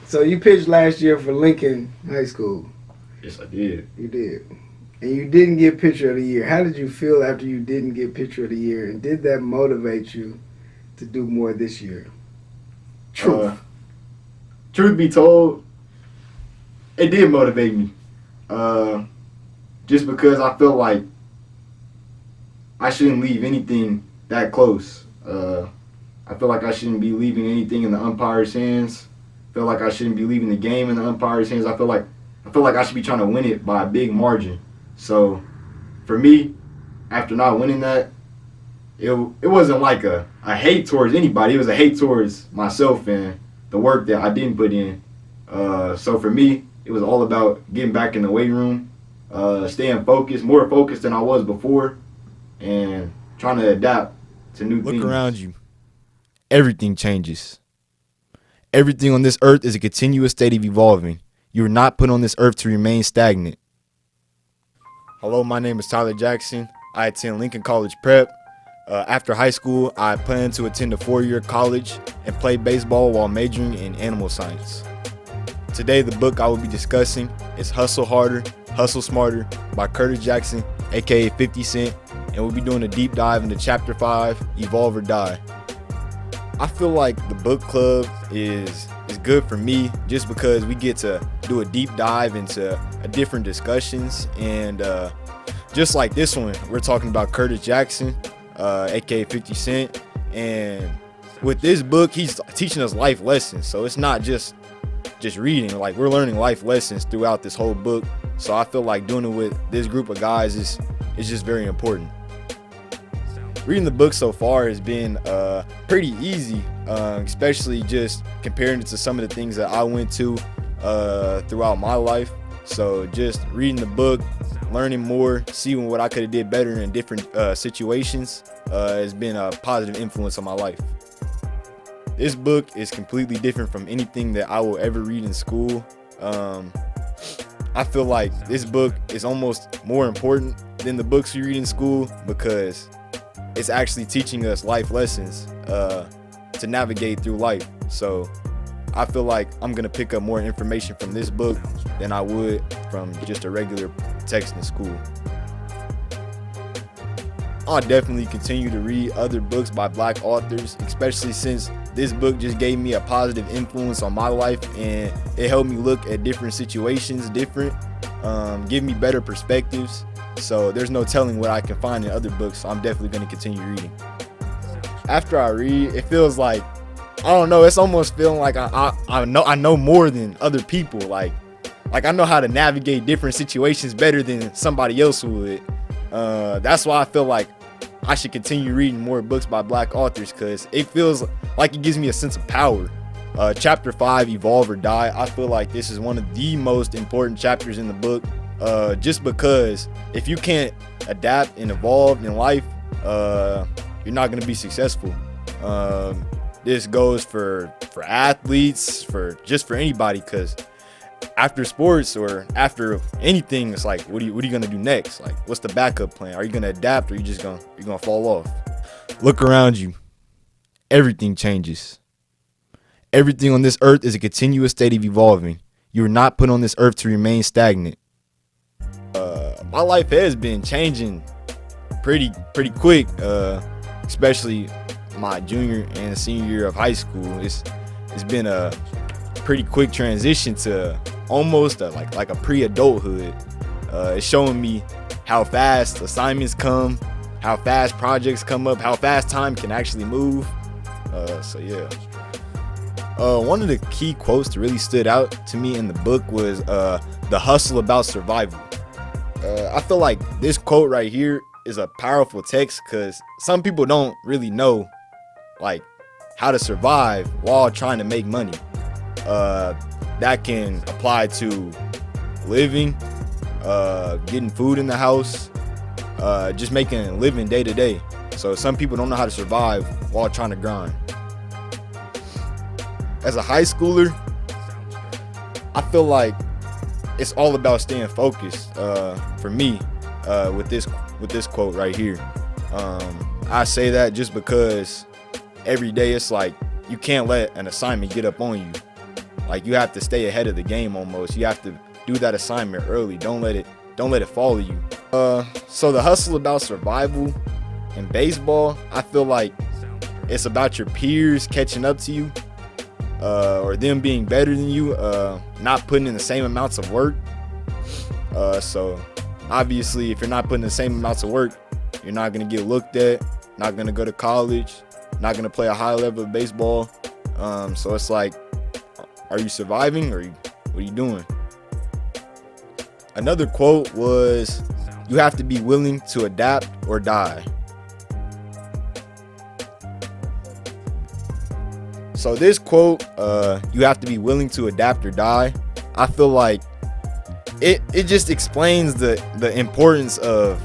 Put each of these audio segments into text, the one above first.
So you pitched last year for Lincoln High School. Yes, I did. You did. And you didn't get pitcher of the year. How did you feel after you didn't get pitcher of the year? And did that motivate you to do more this year? Truth. Truth be told, it did motivate me. Just because I felt like I shouldn't leave anything that close. I feel like I shouldn't be leaving anything in the umpire's hands. I feel like I shouldn't be leaving the game in the umpire's hands. I feel like I should be trying to win it by a big margin. So, for me, after not winning that, it wasn't like a hate towards anybody. It was a hate towards myself and the work that I didn't put in. So for me, it was all about getting back in the weight room, staying focused, more focused than I was before, and trying to adapt to new things. Look around you. Everything changes. Everything on this earth is a continuous state of evolving. You are not put on this earth to remain stagnant. Hello, my name is Tyler Jackson. I attend Lincoln College Prep. After high school, I plan to attend a 4-year college and play baseball while majoring in animal science. Today, the book I will be discussing is Hustle Harder, Hustle Smarter by Curtis Jackson, aka 50 Cent, and we'll be doing a deep dive into Chapter 5, Evolve or Die. I feel like the book club is good for me just because we get to do a deep dive into different discussions, and just like this one, we're talking about Curtis Jackson, aka 50 Cent, and with this book, he's teaching us life lessons. So it's not just reading, like we're learning life lessons throughout this whole book. So I feel like doing it with this group of guys is just very important. Reading the book so far has been pretty easy, especially just comparing it to some of the things that I went to throughout my life. So just reading the book, learning more, seeing what I could have did better in different situations has been a positive influence on my life. This book is completely different from anything that I will ever read in school. I feel like this book is almost more important than the books we read in school because it's actually teaching us life lessons to navigate through life. So I feel like I'm going to pick up more information from this book than I would from just a regular text in school. I'll definitely continue to read other books by Black authors, especially since this book just gave me a positive influence on my life and it helped me look at different situations give me better perspectives. So there's no telling what I can find in other books, so I'm definitely going to continue reading. After I read, it feels like, I don't know, it's almost feeling like I know more than other people. Like I know how to navigate different situations better than somebody else would. That's why I feel like I should continue reading more books by Black authors because it feels like it gives me a sense of power. Chapter 5, Evolve or Die, I feel like this is one of the most important chapters in the book. Just because if you can't adapt and evolve in life, you're not going to be successful. This goes for athletes, for anybody, because after sports or after anything, it's like, what are you going to do next? Like, what's the backup plan? Are you going to adapt or you're going to fall off? Look around you. Everything changes. Everything on this earth is a continuous state of evolving. You are not put on this earth to remain stagnant. My life has been changing pretty quick, especially my junior and senior year of high school. It's been a pretty quick transition to almost like a pre-adulthood. It's showing me how fast assignments come, how fast projects come up, how fast time can actually move. So yeah. One of the key quotes that really stood out to me in the book was the hustle about survival. I feel like this quote right here is a powerful text because some people don't really know like how to survive while trying to make money. That can apply to living, getting food in the house, just making a living day to day. So some people don't know how to survive while trying to grind. As a high schooler, I feel like it's all about staying focused. For me, with this quote right here, I say that just because every day it's like you can't let an assignment get up on you. Like, you have to stay ahead of the game almost. You have to do that assignment early. Don't let it follow you. So the hustle about survival in baseball, I feel like it's about your peers catching up to you, or them being better than you, not putting in the same amounts of work. So obviously, if you're not putting the same amounts of work, you're not gonna get looked at, not gonna go to college, not gonna play a high level of baseball. So it's like, are you surviving, or what are you doing? Another quote was, "You have to be willing to adapt or die." So this quote, "You have to be willing to adapt or die," I feel like it just explains the importance of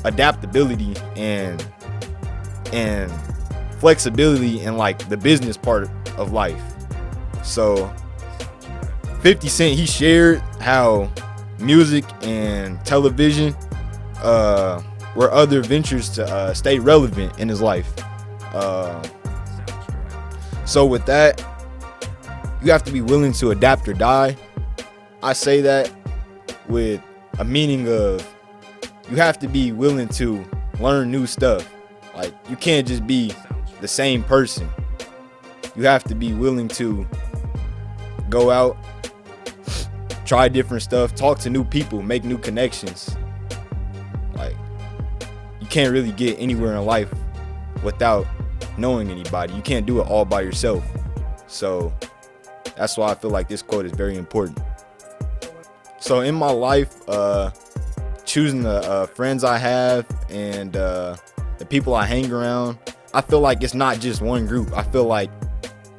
adaptability and flexibility in like the business part of life. So 50 Cent, he shared how music and television were other ventures to stay relevant in his life. So with that, you have to be willing to adapt or die. I say that with a meaning of, you have to be willing to learn new stuff. Like, you can't just be the same person. You have to be willing to go out, try different stuff, talk to new people, make new connections. Like, you can't really get anywhere in life without knowing anybody. You can't do it all by yourself. So that's why I feel like this quote is very important. So in my life, choosing the friends I have and the people I hang around, I feel like it's not just one group. I feel like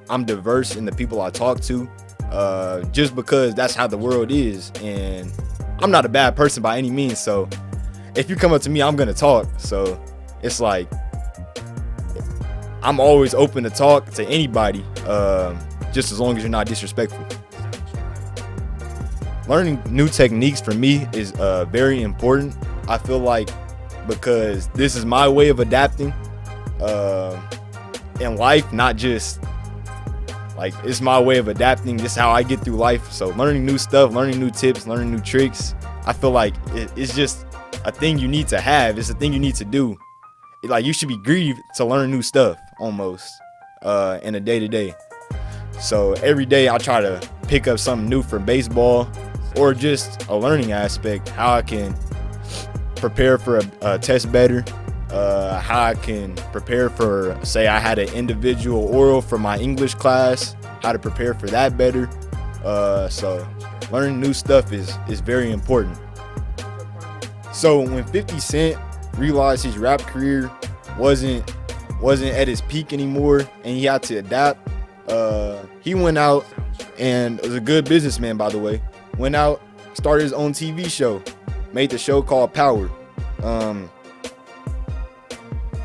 I'm diverse in the people I talk to, just because that's how the world is. And I'm not a bad person by any means. So if you come up to me, I'm going to talk. So it's like, I'm always open to talk to anybody, just as long as you're not disrespectful. Learning new techniques for me is very important. I feel like, because this is my way of adapting in life, not just like, it's my way of adapting. This is how I get through life. So learning new stuff, learning new tips, learning new tricks, I feel like it's just a thing you need to have. It's a thing you need to do. Like, you should be greedy to learn new stuff almost in a day-to-day. So every day I try to pick up something new from baseball, or just a learning aspect, how I can prepare for a test better, how I can prepare for, say I had an individual oral for my English class, how to prepare for that better. So learning new stuff is very important. So when 50 Cent realized his rap career wasn't at his peak anymore and he had to adapt, he went out and was a good businessman, by the way. Went out, started his own TV show, made the show called Power.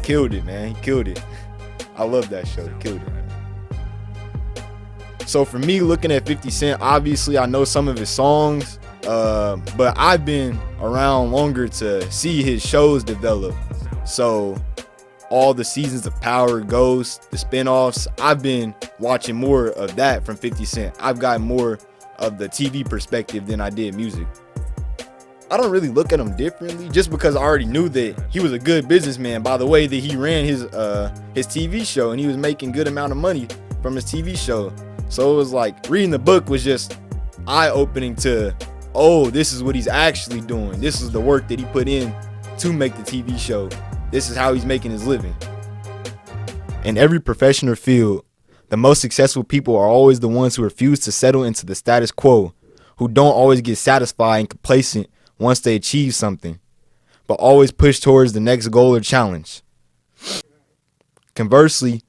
Killed it, man. He killed it. I love that show. He killed it, man. So for me, looking at 50 Cent, obviously I know some of his songs, but I've been around longer to see his shows develop. So all the seasons of Power, Ghost, the spinoffs, I've been watching more of that from 50 Cent. I've got more of the TV perspective than I did music. I don't really look at him differently, just because I already knew that he was a good businessman by the way that he ran his TV show, and he was making good amount of money from his TV show. So it was like, reading the book was just eye-opening to, oh, this is what he's actually doing. This is the work that he put in to make the TV show. This is how he's making his living. In every profession or field, the most successful people are always the ones who refuse to settle into the status quo, who don't always get satisfied and complacent once they achieve something, but always push towards the next goal or challenge. Conversely,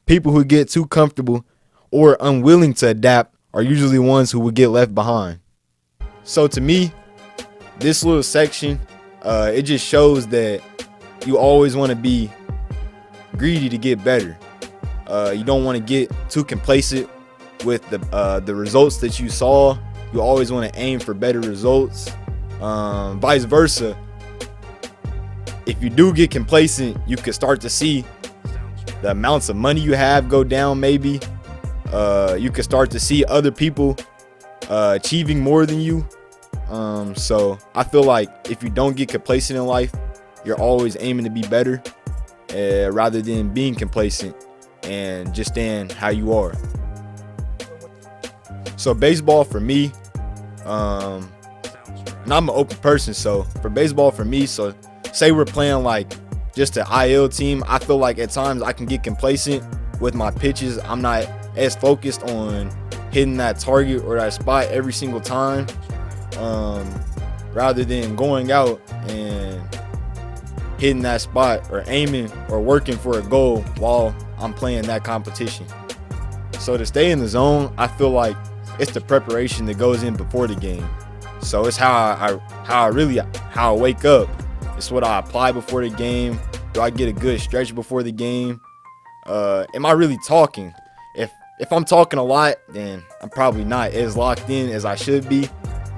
people who get too comfortable or unwilling to adapt are usually ones who will get left behind. So to me, this little section, it just shows that you always want to be greedy to get better. You don't want to get too complacent with the results that you saw. You always want to aim for better results. Vice versa, if you do get complacent, you can start to see the amounts of money you have go down maybe, You can start to see other people achieving more than you. So I feel like if you don't get complacent in life, you're always aiming to be better, rather than being complacent and just staying how you are. So baseball for me, and I'm an open person, so for baseball for me, so say we're playing like just an IL team, I feel like at times I can get complacent with my pitches. I'm not as focused on hitting that target or that spot every single time, rather than going out and hitting that spot or aiming or working for a goal while I'm playing that competition. So to stay in the zone, I feel like it's the preparation that goes in before the game. So it's how I wake up. It's what I apply before the game. Do I get a good stretch before the game? Am I really talking? If I'm talking a lot, then I'm probably not as locked in as I should be.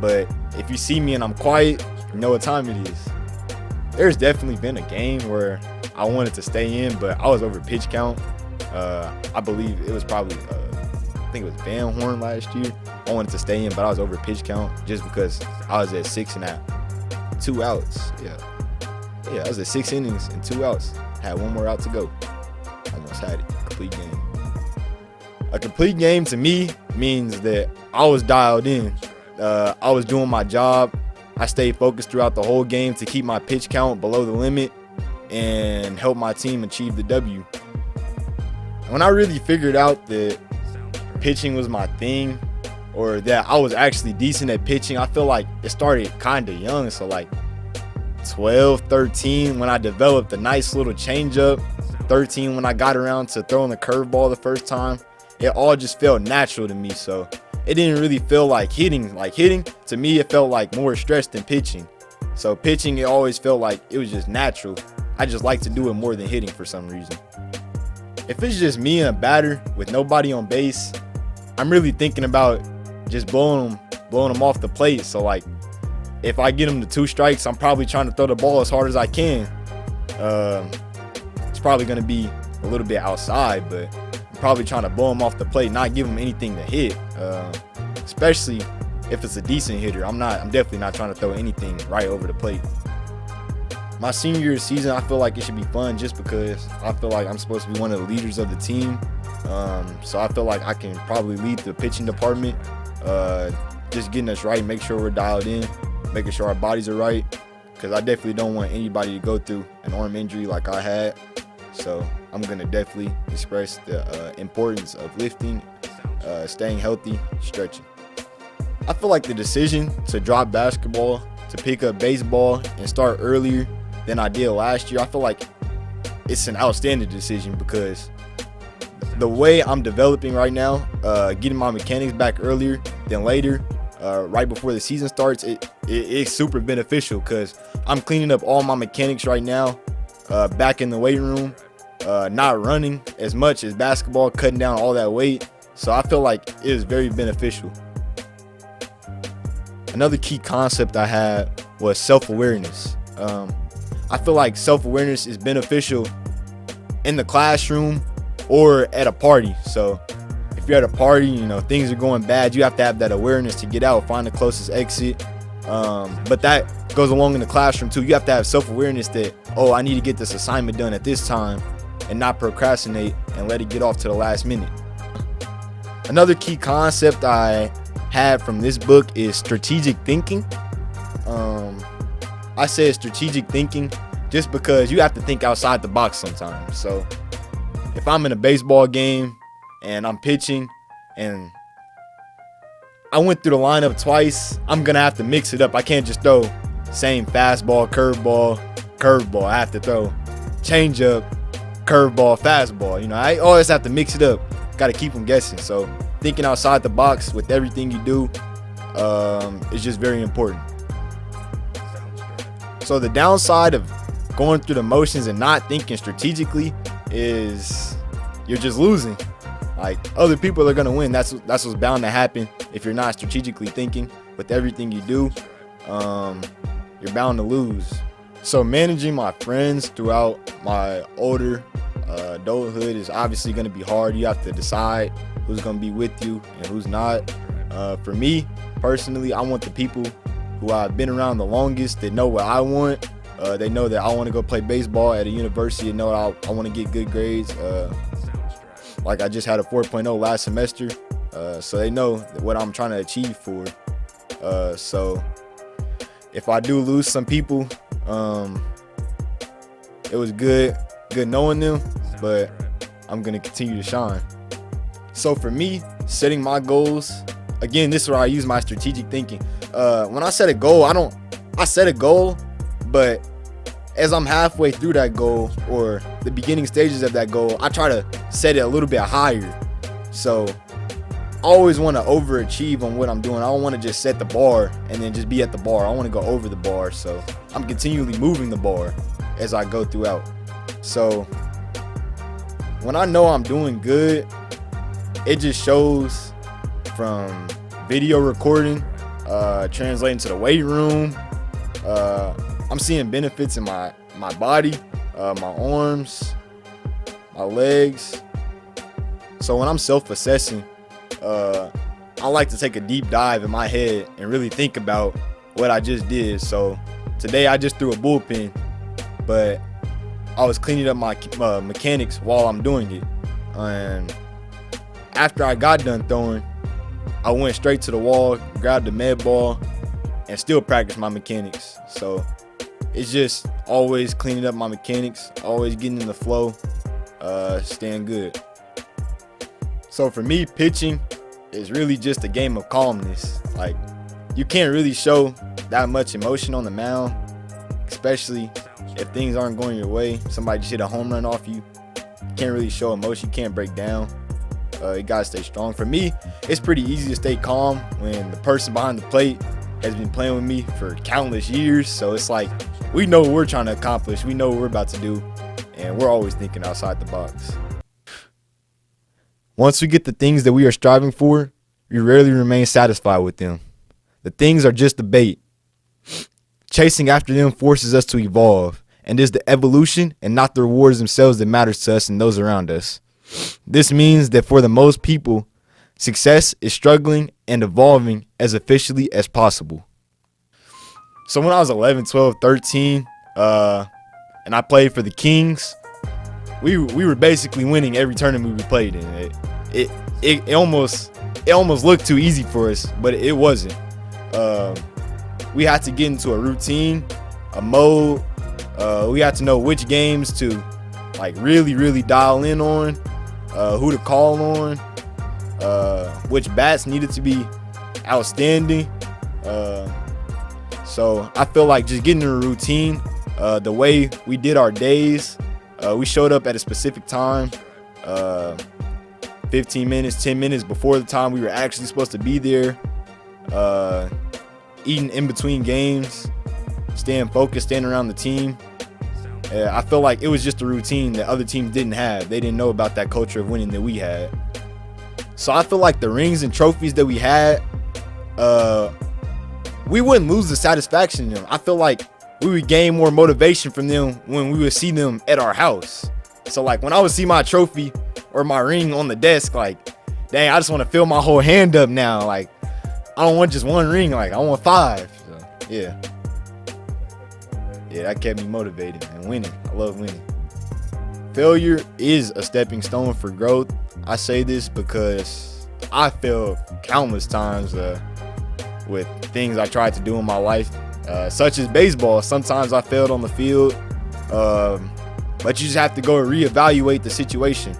But if you see me and I'm quiet, you know what time it is. There's definitely been a game where I wanted to stay in, but I was over pitch count. I believe it was probably, I think it was Van Horn last year. I wanted to stay in, but I was over pitch count just because I was at 6 and at 2 outs. Yeah, I was at 6 innings and 2 outs. Had 1 more out to go. Almost had it. Complete game. A complete game to me means that I was dialed in. I was doing my job. I stayed focused throughout the whole game to keep my pitch count below the limit and help my team achieve the W. When I really figured out that pitching was my thing, or that I was actually decent at pitching, I feel like it started kind of young. So like 12, 13 when I developed a nice little changeup, 13 when I got around to throwing the curveball the first time. It all just felt natural to me. So it didn't really feel like hitting. Like hitting, to me, it felt like more stress than pitching. So pitching, it always felt like it was just natural. I just like to do it more than hitting for some reason. If it's just me and a batter with nobody on base, I'm really thinking about just blowing them off the plate. So like, if I get them to 2 strikes, I'm probably trying to throw the ball as hard as I can. It's probably going to be a little bit outside, but I'm probably trying to blow them off the plate, not give them anything to hit. Especially if it's a decent hitter. I'm definitely not trying to throw anything right over the plate. My senior year season, I feel like it should be fun just because I feel like I'm supposed to be one of the leaders of the team. So I feel like I can probably lead the pitching department, just getting us right, make sure we're dialed in, making sure our bodies are right, because I definitely don't want anybody to go through an arm injury like I had. So I'm going to definitely express the importance of lifting, staying healthy, stretching. I feel like the decision to drop basketball, to pick up baseball and start earlier than I did last year, I feel like it's an outstanding decision because the way I'm developing right now, getting my mechanics back earlier than later, right before the season starts, it's super beneficial because I'm cleaning up all my mechanics right now, back in the weight room, not running as much as basketball, cutting down all that weight. So I feel like it is very beneficial. Another key concept I had was self-awareness. I feel like self-awareness is beneficial in the classroom or at a party. So if you're at a party, things are going bad, you have to have that awareness to get out, find the closest exit. But that goes along in the classroom too. You have to have self-awareness that, I need to get this assignment done at this time and not procrastinate and let it get off to the last minute. Another key concept I had from this book is strategic thinking. I said strategic thinking just because you have to think outside the box sometimes. So if I'm in a baseball game and I'm pitching and I went through the lineup twice, I'm gonna have to mix it up. I can't just throw same fastball, curveball. I have to throw changeup, curveball, fastball. I always have to mix it up. Got to keep them guessing. So thinking outside the box with everything you do is just very important. So the downside of going through the motions and not thinking strategically is you're just losing. Like, other people are going to win. That's what's bound to happen if you're not strategically thinking with everything you do. You're bound to lose. So managing my friends throughout my older adulthood is obviously going to be hard. You have to decide who's gonna be with you and who's not. For me personally, I want the people who I've been around the longest that know what I want. They know that I want to go play baseball at a university, and know I want to get good grades. Like I just had a 4.0 last semester, so they know what I'm trying to achieve for. So if I do lose some people, it was good knowing them, but I'm gonna continue to shine. So for me, setting my goals, again, this is where I use my strategic thinking. When I set a goal, I set a goal, but as I'm halfway through that goal or the beginning stages of that goal, I try to set it a little bit higher. So I always want to overachieve on what I'm doing. I don't want to just set the bar and then just be at the bar. I want to go over the bar. So I'm continually moving the bar as I go throughout. So when I know I'm doing good, it just shows from video recording, translating to the weight room. I'm seeing benefits in my body, my arms, my legs. So when I'm self-assessing, I like to take a deep dive in my head and really think about what I just did. So today I just threw a bullpen, but I was cleaning up my mechanics while I'm doing it. And after I got done throwing, I went straight to the wall, grabbed the med ball, and still practiced my mechanics. So it's just always cleaning up my mechanics, always getting in the flow, staying good. So for me, pitching is really just a game of calmness. Like, you can't really show that much emotion on the mound, especially if things aren't going your way. Somebody just hit a home run off you. You can't really show emotion. You can't break down. You gotta stay strong. For me, it's pretty easy to stay calm when the person behind the plate has been playing with me for countless years. So it's like, we know what we're trying to accomplish. We know what we're about to do. And we're always thinking outside the box. Once we get the things that we are striving for, we rarely remain satisfied with them. The things are just the bait. Chasing after them forces us to evolve, and it's the evolution and not the rewards themselves that matters to us and those around us. This means that for the most people, success is struggling and evolving as efficiently as possible. So when I was 11, 12, 13, and I played for the Kings, we were basically winning every tournament we played in. It almost looked too easy for us, but it wasn't. We had to get into a routine, a mode. We had to know which games to like really dial in on, who to call on, which bats needed to be outstanding. So I feel like just getting in a routine, the way we did our days, we showed up at a specific time, 15 minutes, 10 minutes before the time we were actually supposed to be there, eating in between games, staying focused, staying around the team. I feel like it was just a routine that other teams didn't have. They didn't know about that culture of winning that we had. So I feel like the rings and trophies that we had, we wouldn't lose the satisfaction in them. I feel like we would gain more motivation from them when we would see them at our house. So like when I would see my trophy or my ring on the desk, like, dang, I just want to fill my whole hand up now. Like, I don't want just one ring, like I want 5. So, yeah, that kept me motivated and winning. I love winning. Failure is a stepping stone for growth. I say this because I failed countless times with things I tried to do in my life, such as baseball. Sometimes I failed on the field, but you just have to go reevaluate the situation.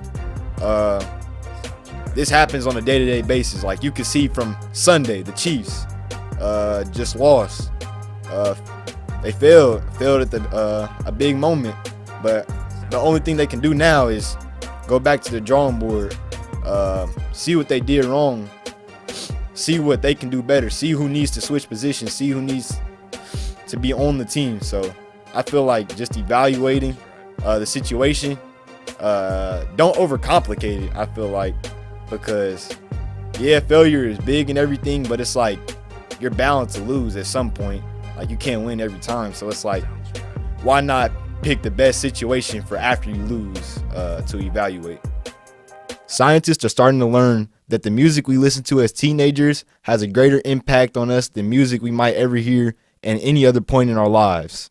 This happens on a day-to-day basis. Like you can see from Sunday, the Chiefs just lost. They failed at a big moment, but the only thing they can do now is go back to the drawing board, see what they did wrong, see what they can do better, see who needs to switch positions, see who needs to be on the team. So I feel like just evaluating the situation, don't overcomplicate it, I feel like, because yeah, failure is big and everything, but it's like you're bound to lose at some point. Like you can't win every time. So it's like, why not pick the best situation for after you lose to evaluate? Scientists are starting to learn that the music we listen to as teenagers has a greater impact on us than music we might ever hear at any other point in our lives.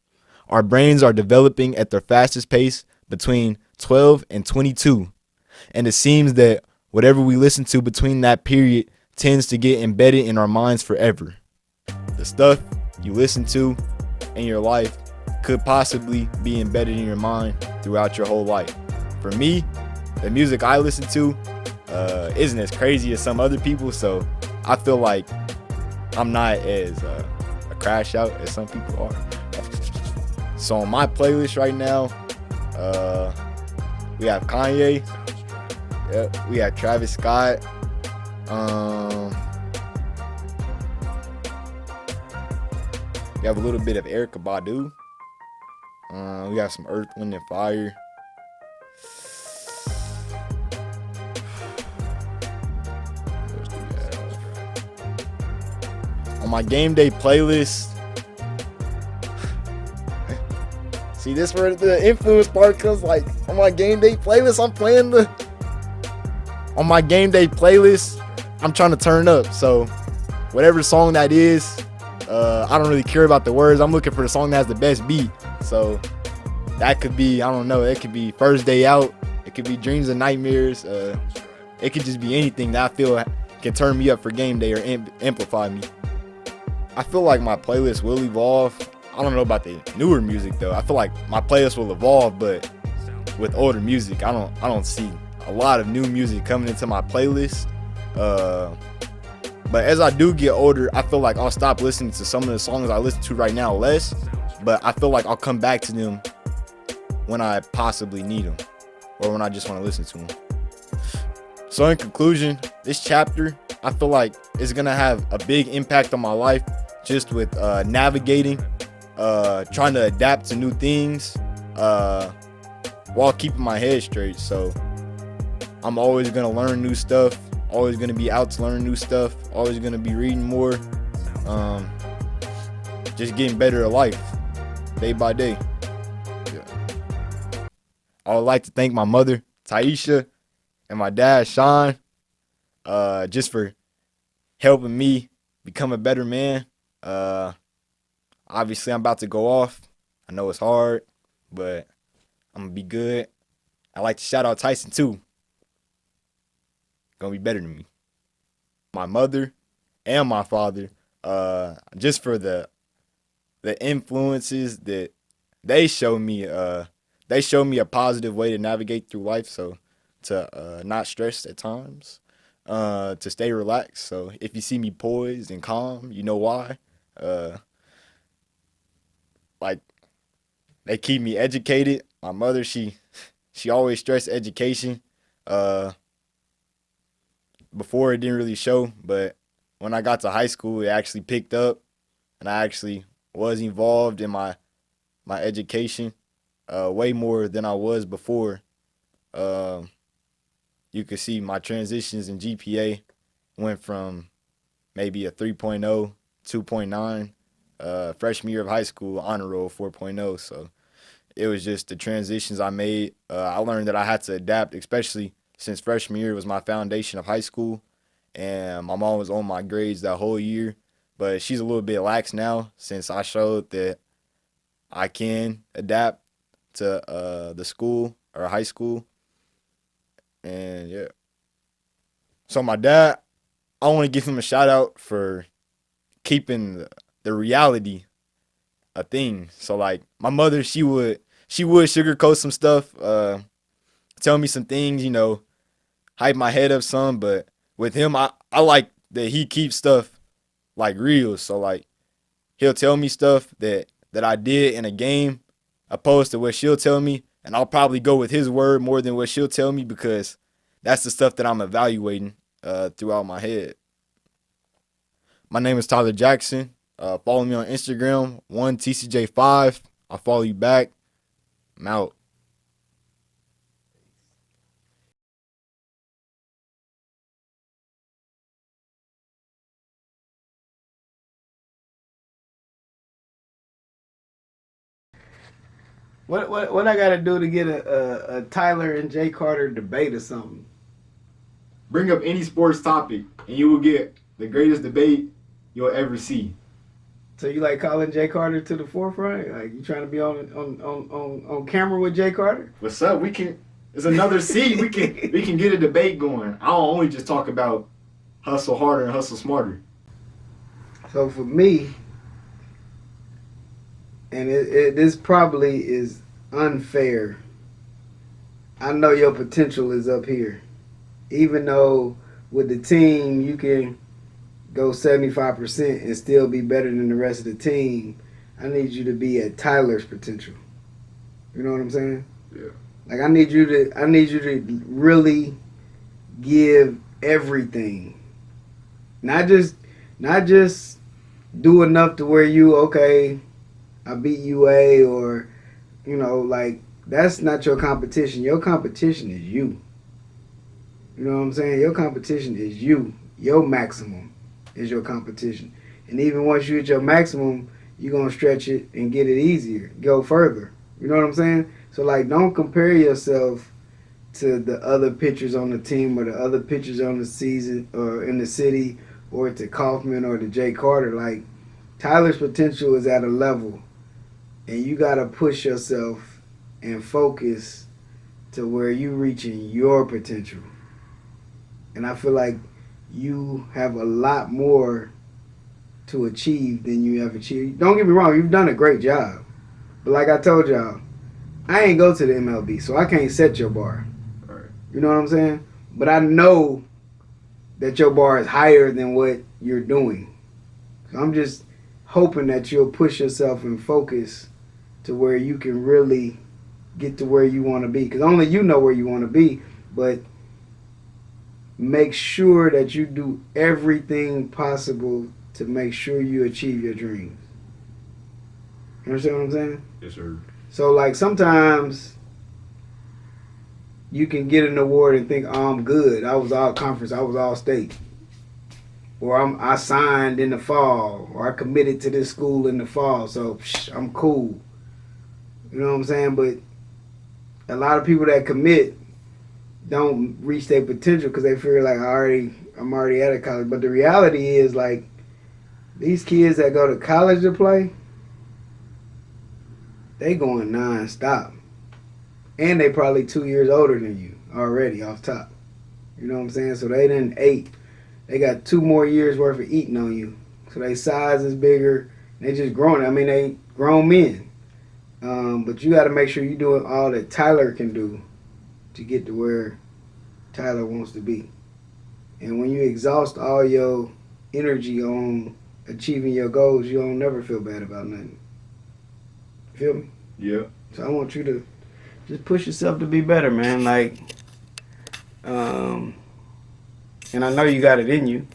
Our brains are developing at their fastest pace between 12 and 22, and it seems that whatever we listen to between that period tends to get embedded in our minds forever. The stuff you listen to in your life could possibly be embedded in your mind throughout your whole life. For me, the music I listen to isn't as crazy as some other people, so I feel like I'm not as a crash out as some people are. So on my playlist right now, we have Kanye, we have Travis Scott, we have a little bit of Erykah Badu, we have some Earth, Wind, and Fire. On my game day playlist, see, this where the influence part comes. Like, on my game day playlist, on my game day playlist, I'm trying to turn up. So whatever song that is, I don't really care about the words. I'm looking for the song that has the best beat. So that could be, I don't know, it could be First Day Out, it could be Dreams and Nightmares, it could just be anything that I feel can turn me up for game day or amplify me. I feel like my playlist will evolve. I don't know about the newer music though. I feel like my playlist will evolve, but with older music, I don't see a lot of new music coming into my playlist. But as I do get older, I feel like I'll stop listening to some of the songs I listen to right now less, but I feel like I'll come back to them when I possibly need them or when I just want to listen to them. So in conclusion, this chapter, I feel like it's going to have a big impact on my life just with navigating, trying to adapt to new things while keeping my head straight. So I'm always going to learn new stuff, always going to be out to learn new stuff, always going to be reading more, just getting better at life day by day. Yeah. I would like to thank my mother, Taisha, and my dad, Sean, just for helping me become a better man. Obviously, I'm about to go off. I know it's hard, but I'm going to be good. I like to shout out Tyson, too. Going to be better than me. My mother and my father, just for the influences that they show me. They show me a positive way to navigate through life, so to not stress at times, to stay relaxed. So if you see me poised and calm, you know why. Like, they keep me educated. My mother, she always stressed education. Before it didn't really show, but when I got to high school, it actually picked up, and I actually was involved in my education way more than I was before. You could see my transitions in GPA went from maybe a 3.0, 2.9, freshman year of high school, honor roll 4.0. So it was just the transitions I made. I learned that I had to adapt, especially since freshman year was my foundation of high school, and my mom was on my grades that whole year. But she's a little bit lax now since I showed that I can adapt to the school or high school. And yeah. So my dad, I want to give him a shout out for keeping the reality a thing. So like my mother, she would sugarcoat some stuff, tell me some things, hype my head up some. But with him, I like that he keeps stuff like real. So like he'll tell me stuff that I did in a game opposed to what she'll tell me, and I'll probably go with his word more than what she'll tell me because that's the stuff that I'm evaluating throughout my head. My name is Tyler Jackson. Follow me on Instagram, 1TCJ5. I'll follow you back. I'm out. What I gotta do to get a Tyler and Jay Carter debate or something? Bring up any sports topic, and you will get the greatest debate you'll ever see. So you like calling Jay Carter to the forefront? Like you trying to be on camera with Jay Carter? What's up? We can. It's another seat. We can get a debate going. I don't only just talk about hustle harder and hustle smarter. So for me, and this probably is unfair. I know your potential is up here. Even though with the team you can go 75% and still be better than the rest of the team, I need you to be at Tyler's potential. You know what I'm saying? Yeah. Like I need you to really give everything. Not just do enough to where you okay, I beat UA or like that's not your competition. Your competition is you. You know what I'm saying? Your competition is you. Your maximum is your competition. And even once you hit your maximum, you're going to stretch it and get it easier. Go further. You know what I'm saying? So, like, don't compare yourself to the other pitchers on the team or the other pitchers on the season or in the city or to Kaufman or to Jay Carter. Like, Tyler's potential is at a level, and you got to push yourself and focus to where you reaching your potential. And I feel like you have a lot more to achieve than you have achieved. Don't get me wrong, you've done a great job. But like I told y'all, I ain't go to the MLB, so I can't set your bar. Right. You know what I'm saying? But I know that your bar is higher than what you're doing. So I'm just hoping that you'll push yourself and focus to where you can really get to where you want to be. Because only you know where you want to be, but make sure that you do everything possible to make sure you achieve your dreams. You understand what I'm saying? Yes, sir. So, like, sometimes you can get an award and think, oh, I'm good. I was all conference. I was all state. Or I signed in the fall. Or I committed to this school in the fall. So, I'm cool. You know what I'm saying? But a lot of people that commit don't reach their potential because they feel like I'm already at a college. But the reality is, like, these kids that go to college to play, they going non-stop. And they probably 2 years older than you already off top. You know what I'm saying? So they done ate. They got 2 more years worth of eating on you. So their size is bigger. They just grown. I mean, they grown men. But you got to make sure you're doing all that Tyler can do to get to where Tyler wants to be. And when you exhaust all your energy on achieving your goals, you don't never feel bad about nothing. Feel me? Yeah. So I want you to just push yourself to be better, man. Like, and I know you got it in you.